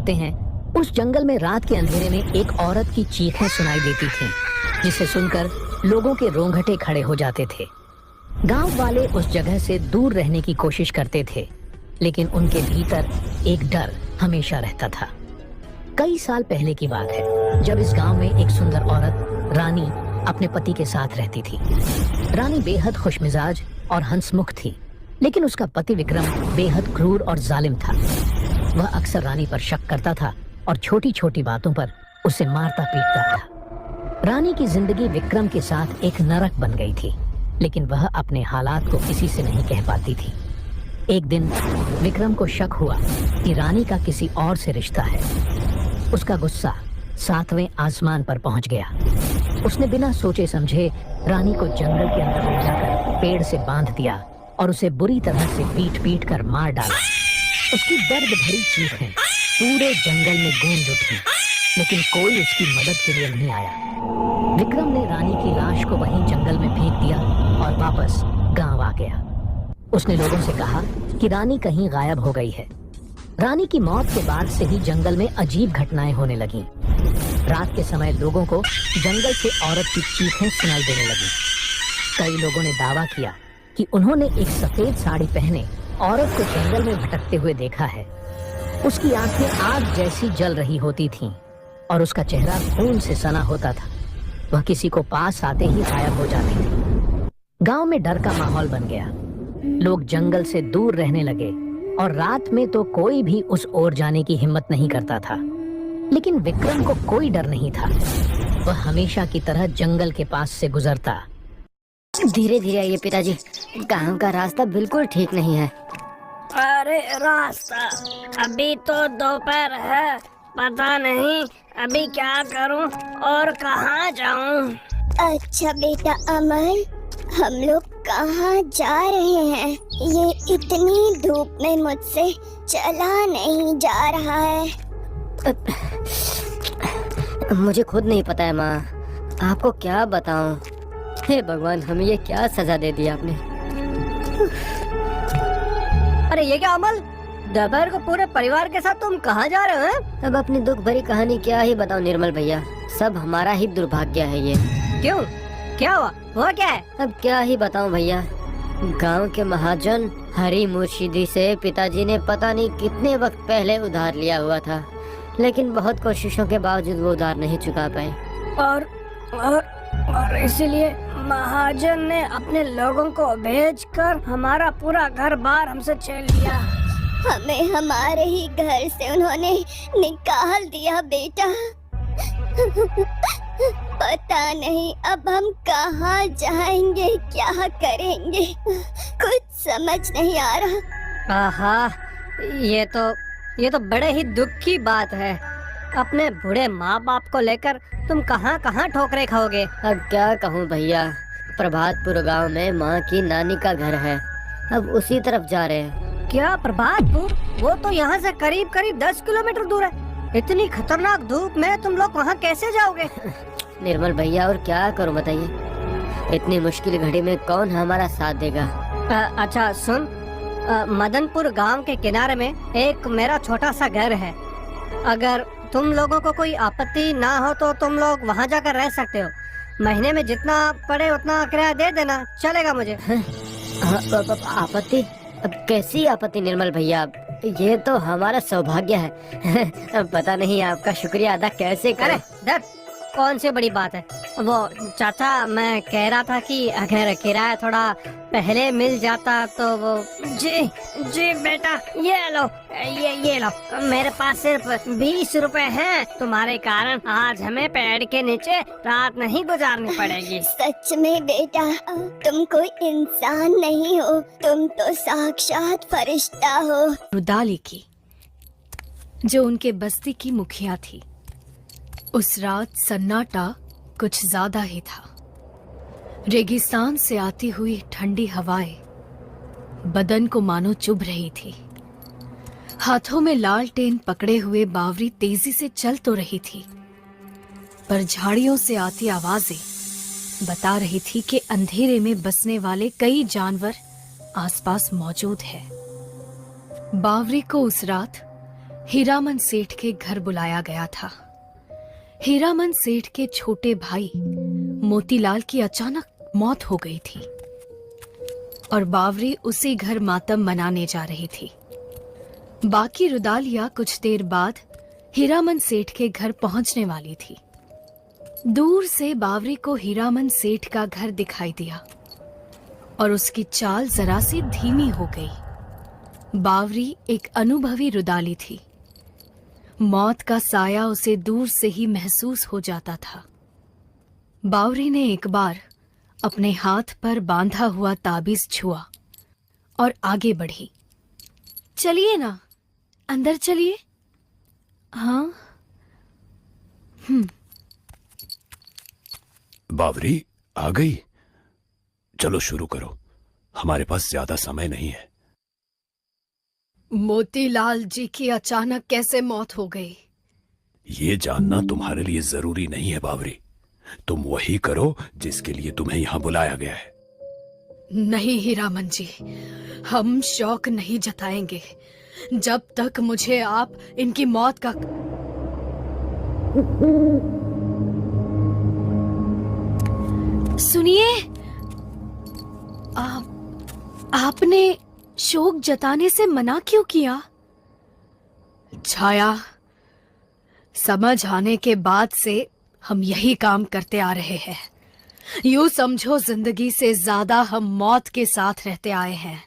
कहते हैं उस जंगल में रात के अंधेरे में एक औरत की चीखें सुनाई देती थीं, जिसे सुनकर लोगों के रोंगटे खड़े हो जाते थे। गांव वाले उस जगह से दूर रहने की कोशिश करते थे, लेकिन उनके भीतर एक डर हमेशा रहता था। कई साल पहले की बात है, जब इस गांव में एक सुंदर औरत रानी अपने पति के साथ रहती थी। रानी बेहद खुशमिजाज और हंसमुख थी, लेकिन उसका पति विक्रम बेहद क्रूर और जालिम था। वह अक्सर रानी पर शक करता था और छोटी छोटी बातों पर उसे मारता पीटता था। रानी की जिंदगी विक्रम के साथ एक नरक बन गई थी, लेकिन वह अपने हालात को किसी से नहीं कह पाती थी। एक दिन विक्रम को शक हुआ कि रानी का किसी और से रिश्ता है। उसका गुस्सा 7वें आसमान पर पहुंच गया। उसने बिना सोचे समझे रानी को जंगल के अंदर ले जाकर पेड़ से बांध दिया और उसे बुरी तरह से पीट पीट कर मार डाला। उसकी दर्द भरी चीखें पूरे जंगल में गूंज उठी, लेकिन कोई उसकी मदद के लिए नहीं आया। विक्रम ने रानी की लाश को वहीं जंगल में फेंक दिया और वापस गांव आ गया। उसने लोगों से कहा कि रानी कहीं गायब हो गई है। रानी की मौत के बाद से ही जंगल में अजीब घटनाएं होने लगीं। रात के समय लोगों को जंगल से औरत की चीखें सुनाई देने लगी। कई लोगों ने दावा किया कि उन्होंने एक सफेद साड़ी पहने औरत को जंगल में भटकते हुए देखा है। उसकी आंखें आग जैसी जल रही होती थीं और उसका चेहरा खून से सना होता था। वह किसी को पास आते ही गायब हो जाती थी। गांव में डर का माहौल बन गया। लोग जंगल से दूर रहने लगे और रात में तो कोई भी उस ओर जाने की हिम्मत नहीं करता था। लेकिन विक्रम को कोई डर नहीं था। वह हमेशा की तरह जंगल के पास से गुजरता। धीरे धीरे आइए पिताजी, गांव का रास्ता बिल्कुल ठीक नहीं है। अरे रास्ता, अभी तो दोपहर है, पता नहीं अभी क्या करूं और कहां जाऊं। अच्छा बेटा अमर, हम लोग कहाँ जा रहे हैं? ये इतनी धूप में मुझसे चला नहीं जा रहा है। मुझे खुद नहीं पता है माँ, आपको क्या बताऊं। हे भगवान, हमें ये क्या सजा दे दी आपने। अरे ये क्या अमल, दोपहर को पूरे परिवार के साथ तुम कहाँ जा रहे हो? अब अपनी दुख भरी कहानी क्या ही बताऊं निर्मल भैया, सब हमारा ही दुर्भाग्य है ये। क्यों, क्या हुआ? वो क्या है? अब क्या ही बताऊं भैया, गांव के महाजन हरी मुर्शिदी से पिताजी ने पता नहीं कितने वक्त पहले उधार लिया हुआ था, लेकिन बहुत कोशिशों के बावजूद वो उधार नहीं चुका पाए। और इसीलिए महाजन ने अपने लोगों को भेजकर हमारा पूरा घर बार हमसे छीन लिया। हमें हमारे ही घर से उन्होंने निकाल दिया बेटा। पता नहीं अब हम कहाँ जाएंगे, क्या करेंगे, कुछ समझ नहीं आ रहा। आहा, ये तो बड़े ही दुख की बात है। अपने बूढ़े माँ बाप को लेकर तुम कहाँ कहाँ ठोकरे खाओगे। अब क्या कहूँ भैया, प्रभातपुर गांव में माँ की नानी का घर है, अब उसी तरफ जा रहे हैं। क्या प्रभातपुर? वो तो यहाँ से करीब करीब 10 किलोमीटर दूर है। इतनी खतरनाक धूप में तुम लोग वहाँ कैसे जाओगे? निर्मल भैया, और क्या करूँ बताइए, इतनी मुश्किल घड़ी में कौन हमारा साथ देगा। अच्छा सुन, मदनपुर गांव के किनारे में एक मेरा छोटा सा घर है। अगर तुम लोगों को कोई आपत्ति ना हो तो तुम लोग वहाँ जाकर रह सकते हो। महीने में जितना पड़े उतना किराया दे देना, चलेगा मुझे। आपत्ति? अब कैसी आपत्ति निर्मल भैया, ये तो हमारा सौभाग्य है। अब पता नहीं आपका शुक्रिया अदा कैसे करें। अरे कौन सी बड़ी बात है। वो चाचा, मैं कह रहा था कि अगर किराया थोड़ा पहले मिल जाता तो वो। जी बेटा, ये लो, ये लो, मेरे पास सिर्फ 20 रुपए हैं। तुम्हारे कारण आज हमें पेड़ के नीचे रात नहीं गुजारनी पड़ेगी। सच में बेटा, तुम कोई इंसान नहीं हो, तुम तो साक्षात फरिश्ता हो। रुदाली की, जो उनके बस्ती की मुखिया थी। उस रात सन्नाटा कुछ ज्यादा ही था। रेगिस्तान से आती हुई ठंडी हवाएं बदन को मानो चुभ रही थी। हाथों में लालटेन पकड़े हुए बावरी तेजी से चल तो रही थी, पर झाड़ियों से आती आवाजें बता रही थी कि अंधेरे में बसने वाले कई जानवर आसपास मौजूद है। बावरी को उस रात हीरामन सेठ के घर बुलाया गया था। हीरामन सेठ के छोटे भाई मोतीलाल की अचानक मौत हो गई थी और बावरी उसी घर मातम मनाने जा रही थी। बाकी रुदालिया कुछ देर बाद हीरामन सेठ के घर पहुंचने वाली थी। दूर से बावरी को हीरामन सेठ का घर दिखाई दिया और उसकी चाल जरा सी धीमी हो गई। बावरी एक अनुभवी रुदाली थी। मौत का साया उसे दूर से ही महसूस हो जाता था। बावरी ने एक बार अपने हाथ पर बांधा हुआ ताबीज छुआ और आगे बढ़ी। चलिए ना, अंदर चलिए। हाँ। बावरी आ गई। चलो शुरू करो, हमारे पास ज्यादा समय नहीं है। मोतीलाल जी की अचानक कैसे मौत हो गई? ये जानना तुम्हारे लिए जरूरी नहीं है बावरी। तुम वही करो जिसके लिए तुम्हें यहाँ बुलाया गया है। नहीं हीरामन जी, हम शौक नहीं जताएंगे जब तक मुझे आप इनकी मौत का। सुनिए, आपने शोक जताने से मना क्यों किया? छाया, समझ आने के बाद से हम यही काम करते आ रहे हैं। यूं समझो जिंदगी से ज्यादा हम मौत के साथ रहते आए हैं।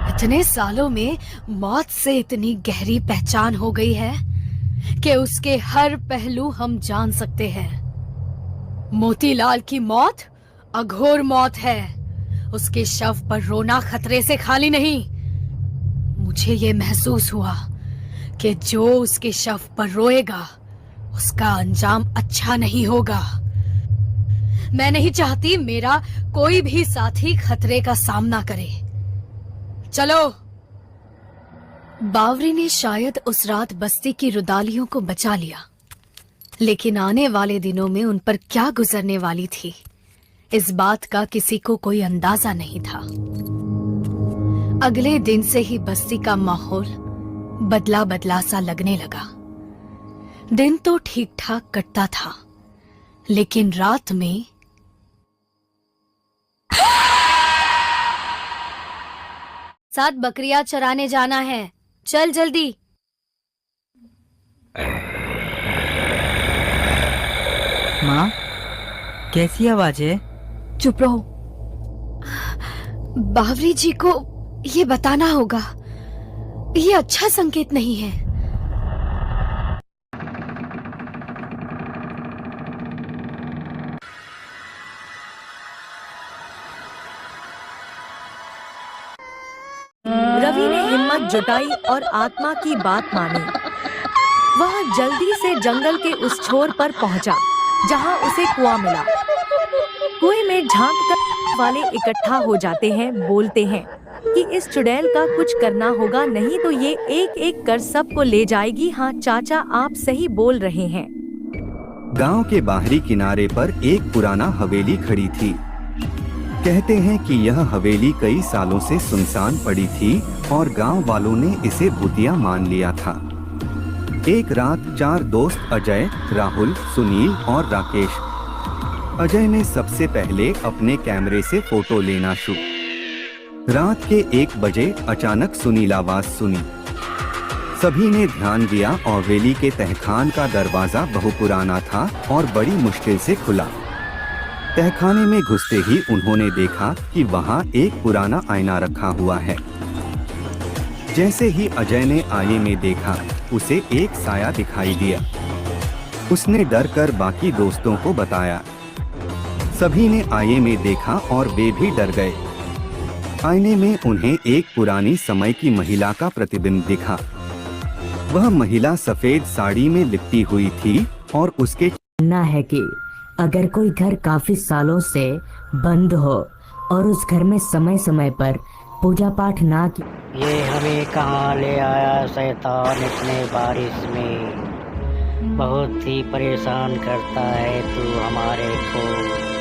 इतने सालों में मौत से इतनी गहरी पहचान हो गई है कि उसके हर पहलू हम जान सकते हैं। मोतीलाल की मौत अघोर मौत है। उसके शव पर रोना खतरे से खाली नहीं। मुझे ये महसूस हुआ कि जो उसके शव पर रोएगा उसका अंजाम अच्छा नहीं होगा। मैं नहीं चाहती मेरा कोई भी साथी खतरे का सामना करे। चलो। बावरी ने शायद उस रात बस्ती की रुदालियों को बचा लिया, लेकिन आने वाले दिनों में उन पर क्या गुजरने वाली थी, इस बात का किसी को कोई अंदाजा नहीं था। अगले दिन से ही बस्ती का माहौल बदला बदला सा लगने लगा। दिन तो ठीक ठाक कटता था, लेकिन रात में साथ बकरियां चराने जाना है। चल जल्दी। माँ, कैसी आवाज है? चुप रहो। बावरी जी को ये बताना होगा। ये अच्छा संकेत नहीं है। रवि ने हिम्मत जुटाई और आत्मा की बात मानी। वह जल्दी से जंगल के उस छोर पर पहुंचा जहां उसे कुआं मिला। कुएं में झांककर वाले इकट्ठा हो जाते हैं, बोलते हैं कि इस चुड़ैल का कुछ करना होगा, नहीं तो ये एक एक कर सबको ले जाएगी। हाँ चाचा, आप सही बोल रहे हैं। गांव के बाहरी किनारे पर एक पुराना हवेली खड़ी थी। कहते हैं कि यह हवेली कई सालों से सुनसान पड़ी थी और गांव वालों ने इसे भूतिया मान लिया था। एक रात 4 दोस्त अजय, राहुल, सुनील और राकेश। अजय ने सबसे पहले अपने कैमरे से फोटो लेना शुरू। रात के 1 बजे अचानक सुनील आवाज सुनी। सभी ने ध्यान दिया और हवेली के तहखान का दरवाजा बहुपुराना था और बड़ी मुश्किल से खुला। तहखाने में घुसते ही उन्होंने देखा कि वहाँ एक पुराना आईना रखा हुआ है। जैसे ही अजय ने आईने में देखा, उसे एक साया दिखाई दिया। उसने डर कर बाकी दोस्तों को बताया। सभी ने आईने में देखा और वे भी डर गए। आईने में उन्हें एक पुरानी समय की महिला का प्रतिबिंब दिखा। वह महिला सफेद साड़ी में लिपटी हुई थी और उसके कहना है कि अगर कोई घर काफी सालों से बंद हो और उस घर में समय समय पर पूजा पाठ ना की। ये हमें कहाँ ले आया शैतान इतने बारिश में, बहुत ही परेशान करता है तू हमारे को।